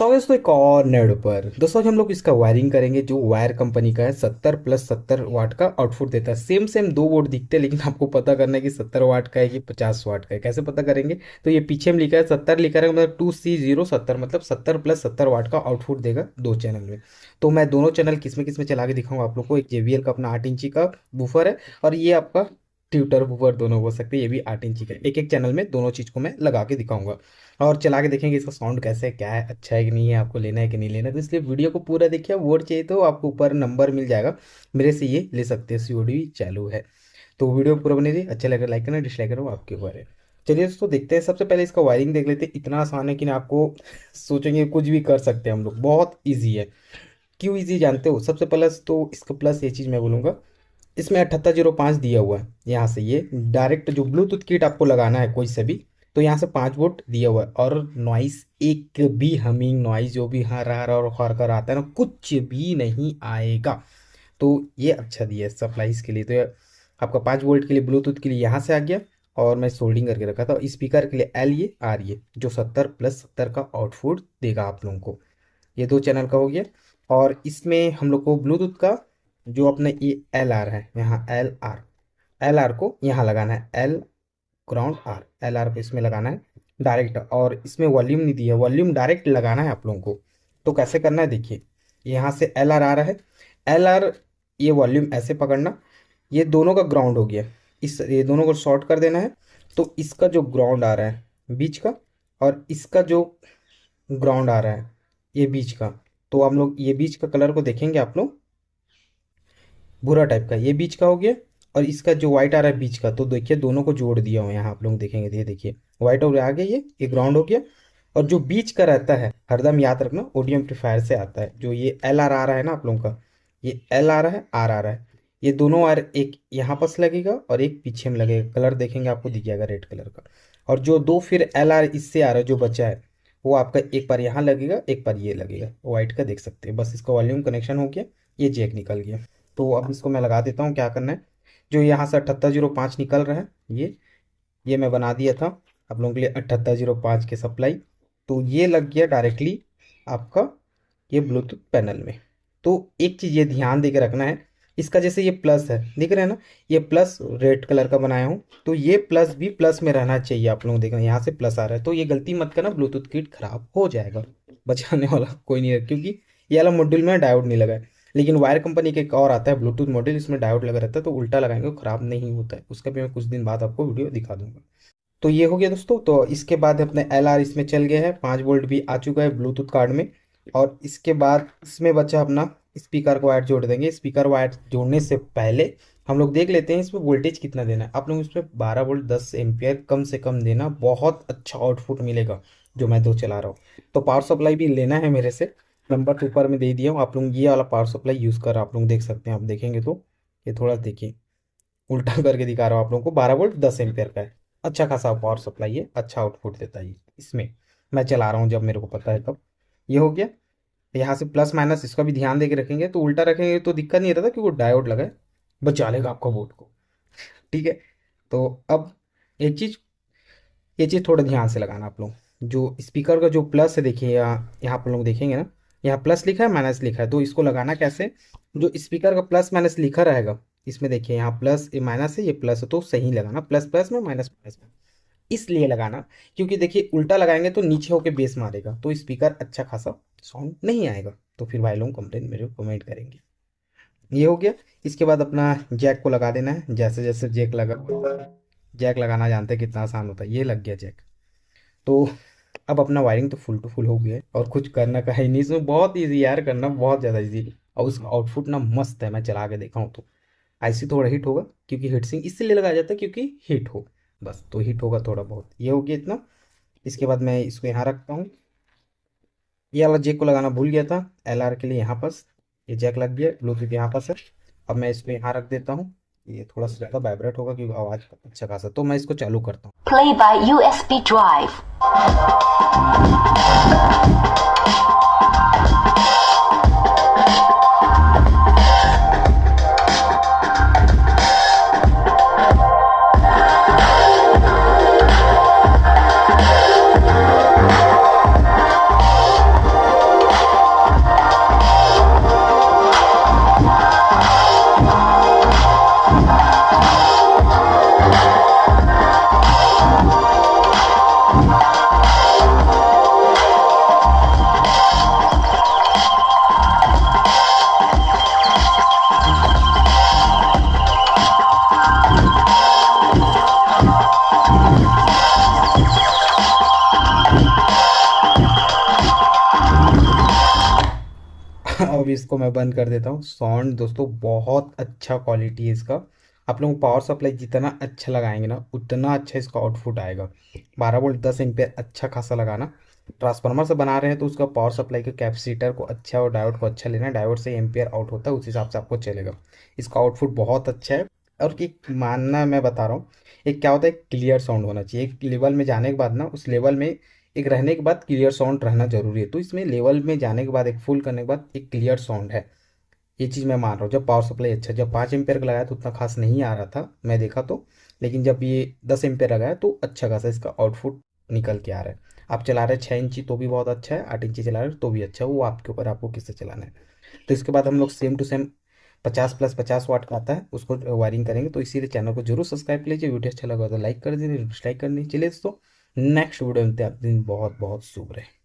स्वागत है दोस्तों एक और नेड पर। दोस्तों आज हम लोग इसका वायरिंग करेंगे जो वायर कंपनी का है। 70+70 वाट का आउटपुट देता है। सेम सेम दो बोर्ड दिखते हैं लेकिन आपको पता करना है कि 70 वाट का है कि 50 वाट का है। कैसे पता करेंगे? तो ये पीछे में लिखा है 70 लिखा है, मतलब 2C0 70, मतलब 70+70 वाट का आउटपुट देगा दो चैनल में। तो मैं दोनों चैनल किस में चला के दिखाऊंगा आप लोग को। एक JBL का अपना 8 इंची का बूफर है और ये आपका ट्यूटर बूफर दोनों बोल सकते हैं, ये भी 8 इंची का। एक एक चैनल में दोनों चीज़ को मैं लगा के दिखाऊंगा और चला के देखेंगे इसका साउंड कैसे है, क्या है, अच्छा है कि नहीं है, आपको लेना है कि नहीं लेना है। तो इसलिए वीडियो को पूरा देखिए। वोट चाहिए तो आपको ऊपर नंबर मिल जाएगा, मेरे से ये ले सकते हैं। COD चालू है। तो वीडियो पूरा बने रहिए। अच्छा लगे लाइक करना, डिसलाइक करना वो आपके ऊपर है। चलिए दोस्तों देखते हैं। सबसे पहले इसका वायरिंग देख लेते हैं। इतना आसान है कि ना आपको सोचेंगे कुछ भी कर सकते हैं हम लोग, बहुत ईजी है। क्यों ईजी जानते हो? सबसे प्लस तो इसका प्लस ये चीज़ मैं बोलूँगा, इसमें 7805 दिया हुआ है। यहाँ से ये डायरेक्ट जो ब्लूटूथ किट आपको लगाना है कोई से भी, तो यहाँ से 5 वोल्ट दिया हुआ है। और नॉइस, एक भी हमिंग नॉइस जो भी हर हर और खर कर आता है ना, कुछ भी नहीं आएगा। तो ये अच्छा दिया है सप्लाईज के लिए। तो ये आपका 5 वोल्ट के लिए ब्लूटूथ के लिए यहाँ से आ गया। और मैं सोल्डिंग करके रखा था। स्पीकर के लिए L ये R ये जो 70+70 का आउटपुट देगा आप लोगों को। ये दो चैनल का हो गया। और इसमें हम लोग को ब्लूटूथ का जो अपने ये LR है, यहाँ LR को यहाँ लगाना है। L ग्राउंड R, LR को इसमें लगाना है डायरेक्ट। और इसमें वॉल्यूम नहीं दिया, वॉल्यूम डायरेक्ट लगाना है आप लोगों को। तो कैसे करना है देखिए, यहाँ से LR आ रहा है। LR ये वॉल्यूम ऐसे पकड़ना, ये दोनों का ग्राउंड हो गया। ये दोनों को शॉर्ट कर देना है। तो इसका जो ग्राउंड आ रहा है बीच का, और इसका जो ग्राउंड आ रहा है ये बीच का, तो हम लोग ये बीच का कलर को देखेंगे आप लोग, भूरा टाइप का ये बीच का हो गया। और इसका जो व्हाइट आ रहा है बीच का, तो देखिए दोनों को जोड़ दिया हुआ यहाँ आप लोग देखेंगे। ये देखिए व्हाइट और आ गया, ये ग्राउंड हो गया। और जो बीच का रहता है, हरदम याद रखना, ऑडियो एम्पलीफायर से आता है। जो ये LR आ रहा है ना आप लोगों का, ये L आ रहा है, R आ रहा है। ये दोनों आर, एक यहाँ पास लगेगा और एक पीछे में लगेगा। कलर देखेंगे आपको दिख जाएगा रेड कलर का। और जो दो फिर LR इससे आ रहा है जो बचा है, वो आपका एक बार यहाँ लगेगा, एक बार ये लगेगा। व्हाइट का देख सकते हैं। बस इसका वॉल्यूम कनेक्शन हो गया, ये जैक निकल गया। तो अब इसको मैं लगा देता हूँ। क्या करना है, जो यहाँ से 7805 निकल रहा है, ये मैं बना दिया था आप लोगों के लिए 7805 के सप्लाई। तो ये लग गया डायरेक्टली आपका ये ब्लूटूथ पैनल में। तो एक चीज़ ये ध्यान दे के रखना है, इसका जैसे ये प्लस है दिख रहा है ना, ये प्लस रेड कलर का बनाया हूँ, तो ये प्लस भी प्लस में रहना चाहिए। आप लोग देखना यहाँ से प्लस आ रहा है, तो ये गलती मत करना, ब्लूटूथ किट खराब हो जाएगा। बचाने वाला कोई नहीं है, क्योंकि ये वाला मॉड्यूल में डायोड नहीं लगा है। लेकिन वायर कंपनी के एक और आता है ब्लूटूथ मॉडल, इसमें डायोड लगा रहता है, तो उल्टा लगाएंगे तो खराब नहीं होता है। उसका भी मैं कुछ दिन बाद आपको वीडियो दिखा दूंगा। तो ये हो गया दोस्तों। तो इसके बाद अपने LR इसमें चल गया है, 5 वोल्ट भी आ चुका है ब्लूटूथ कार्ड में। और इसके बाद इसमें बचा अपना स्पीकर को वायर जोड़ देंगे। स्पीकर वायर जोड़ने से पहले हम लोग देख लेते हैं इसमें वोल्टेज कितना देना है। आप लोग इसमें 12 वोल्ट 10 एम्पियर कम से कम देना, बहुत अच्छा आउटपुट मिलेगा जो मैं दो चला रहा हूँ। तो पावर सप्लाई भी लेना है मेरे से, नंबर तो ऊपर में दे दिया हूँ। आप लोग ये वाला पावर सप्लाई यूज़ कर आप लोग देख सकते हैं। आप देखेंगे तो ये थोड़ा देखिए, उल्टा करके दिखा रहा हूँ आप लोगों को। 12 वोल्ट 10 एम्पियर का है, अच्छा खासा पावर सप्लाई है, अच्छा आउटपुट देता है ये। इसमें मैं चला रहा हूँ जब मेरे को पता है तब। ये हो गया। यहाँ से प्लस माइनस इसका भी ध्यान दे के रखेंगे, तो उल्टा रखेंगे तो दिक्कत नहीं रहता, क्योंकि डायोड लगा है, बचा लेगा आपका बोर्ड को। ठीक है। तो अब एक चीज़, ये चीज़ थोड़ा ध्यान से लगाना आप लोग। जो स्पीकर का जो प्लस है देखिए, यहाँ पर लोग देखेंगे ना, यहाँ प्लस लिखा है माइनस लिखा है, तो इसको लगाना कैसे? जो स्पीकर का प्लस माइनस लिखा रहेगा, इसमें देखिए यहाँ प्लस, ये माइनस है, ये प्लस है, तो सही लगाना, प्लस प्लस में माइनस माइनस में। इसलिए लगाना क्योंकि देखिए उल्टा लगाएंगे तो नीचे होके बेस मारेगा, तो स्पीकर अच्छा खासा साउंड नहीं आएगा। तो फिर भाई लोग कंप्लेन मेरे को कमेंट करेंगे। ये हो गया। इसके बाद अपना जैक को लगा देना है। जैसे जैसे जैक लगा, जैक लगाना जानते हैं कितना आसान होता है। ये लग गया जैक। तो अब अपना वायरिंग तो फुल टू फुल हो गया है और कुछ करना का है नहीं इसमें। बहुत ईजी यार, करना बहुत ज़्यादा ईजी। और उसका आउटपुट ना मस्त है, मैं चला के देखा हूँ। तो IC थोड़ा हीट होगा, क्योंकि हीट सिंक इसलिए लगाया जाता है क्योंकि हीट हो, बस। तो हीट होगा थोड़ा बहुत। ये हो गया इतना। इसके बाद मैं इसको यहाँ रखता हूँ। ये वाला जैक को लगाना भूल गया था LR के लिए, यहाँ पास ये जैक लग गया, ब्लूटूथ यहाँ पास है। अब मैं इसको यहाँ रख देता हूँ। ये थोड़ा सा ज़्यादा वाइब्रेट होगा क्योंकि आवाज़ अच्छा खासा, तो मैं इसको चालू करता हूँ। Play by USB drive. अभी इसको मैं बंद कर देता हूँ। साउंड दोस्तों बहुत अच्छा क्वालिटी है इसका। आप लोग पावर सप्लाई जितना अच्छा लगाएंगे ना उतना अच्छा इसका आउटपुट आएगा। 12 वोल्ट 10 एम्पियर अच्छा खासा लगाना। ट्रांसफार्मर से बना रहे हैं तो उसका पावर सप्लाई के कैपेसिटर को अच्छा और डायोड को अच्छा लेना है। डायोड से एम्पियर आउट होता है, उस हिसाब से आपको चलेगा। इसका आउटपुट बहुत अच्छा है। और एक मानना मैं बता रहा हूँ, एक क्या होता है, क्लियर साउंड होना चाहिए। एक लेवल में जाने के बाद ना उस लेवल में एक रहने के बाद क्लियर साउंड रहना जरूरी है। तो इसमें लेवल में जाने के बाद एक फुल करने के बाद एक क्लियर साउंड है। ये चीज़ मैं मान रहा हूँ। जब पावर सप्लाई अच्छा, जब 5 एम्पियर का लगाया तो उतना खास नहीं आ रहा था मैं देखा तो, लेकिन जब ये 10 एम्पियर लगाया तो अच्छा खासा इसका आउटपुट निकल के आ रहा है। आप चला रहे 6 इंची तो भी बहुत अच्छा है, 8 इंची चला रहे तो भी अच्छा है, वो आपके ऊपर आपको किससे चलाना है। तो इसके बाद हम लोग सेम टू सेम 50 + 50 वाट का आता है उसको वायरिंग करेंगे। तो इसीलिए चैनल को जरूर सब्सक्राइब कर लीजिए। वीडियो अच्छा लगा तो लाइक कर दीजिए, डिसलाइक कर दीजिए। चलिए दोस्तों, नेक्स्ट वीडियो में मिलते हैं। आप दिन बहुत बहुत शुभ रहे।